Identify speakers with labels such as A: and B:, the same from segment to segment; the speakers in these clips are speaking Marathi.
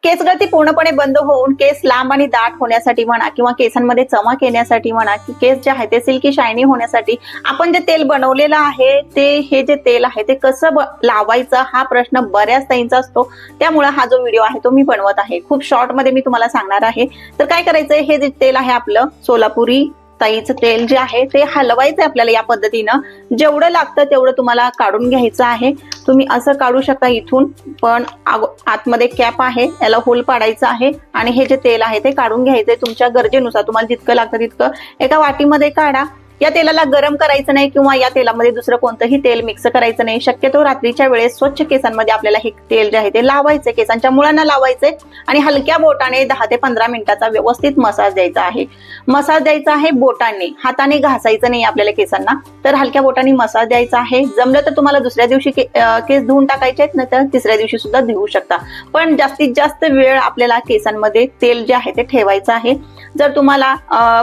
A: केस गळती पूर्णपणे बंद होऊन केस लांब आणि दाट होण्यासाठी म्हणा किंवा केसांमध्ये चमक येण्यासाठी म्हणा की केस जे आहे ते सिल्की शायनी होण्यासाठी आपण जे तेल बनवलेलं आहे हे जे तेल आहे ते कसं लावायचं हा प्रश्न बऱ्याच ताईंचा असतो। त्यामुळे हा जो व्हिडिओ आहे तो मी बनवत आहे, खूप शॉर्ट मध्ये मी तुम्हाला सांगणार आहे। तर काय करायचंय, हे जे तेल आहे आपलं सोलापुरी ताईचं तेल जे आहे ते हलवायचं आपल्याला या पद्धतीनं, जेवढं लागतं तेवढं तुम्हाला काढून घ्यायचं आहे। तुम्ही असं काढू शकता इथून, पण आतमध्ये कॅप आहे याला होल पाडायचा आहे आणि हे जे तेल आहे ते काढून घ्यायचंय तुमच्या गरजेनुसार, तुम्हाला जितकं लागतं तितकं एका वाटीमध्ये काढा। या तेलाला गरम करायचं नाही किंवा या तेलामध्ये दुसरं कोणतंही तेल मिक्स करायचं नाही। शक्यतो रात्रीच्या वेळेस स्वच्छ केसांमध्ये आपल्याला हे तेल जे आहे ते लावायचे, केसांच्या मुळांना लावायचे आणि हलक्या बोटाने 10 ते 15 मिनिटाचा व्यवस्थित मसाज द्यायचा आहे। मसाज द्यायचा आहे बोटाने, हाताने घासायचं नाही आपल्याला केसांना, तर हलक्या बोटाने मसाज द्यायचा आहे। जमलं तर तुम्हाला दुसऱ्या दिवशी केस धुवून टाकायचे आहेत, नाही तर तिसऱ्या दिवशी सुद्धा धुवू शकता, पण जास्तीत जास्त वेळ आपल्याला केसांमध्ये तेल जे आहे ते ठेवायचं आहे। जर तुम्हाला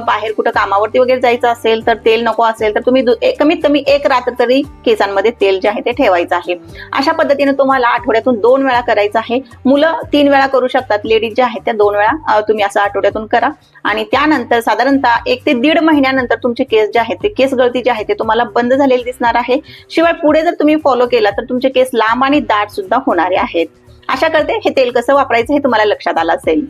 A: बाहेर कुठं कामावरती वगैरे जायचं असेल तर तेल नको असेल तर तुम्ही कमीत कमी एक रात्र तरी केसांमध्ये तेल जे आहे ते ठेवायचं आहे। अशा पद्धतीने तुम्हाला आठवड्यातून 2 वेळा करायचं आहे। मुलं 3 वेळा करू शकतात, लेडीज ज्या आहेत त्या 2 वेळा तुम्ही असं आठवड्यातून करा आणि त्यानंतर साधारणतः 1 ते 1.5 महिन्यानंतर तुमचे केस जे आहेत ते केस गळती जे आहे ते तुम्हाला बंद झालेले दिसणार आहे। शिवाय पुढे जर तुम्ही फॉलो केला तर तुमचे केस लांब आणि दाट सुद्धा होणारे आहेत। आशा करते हे तेल कसं वापरायचं हे तुम्हाला लक्षात आलं असेल।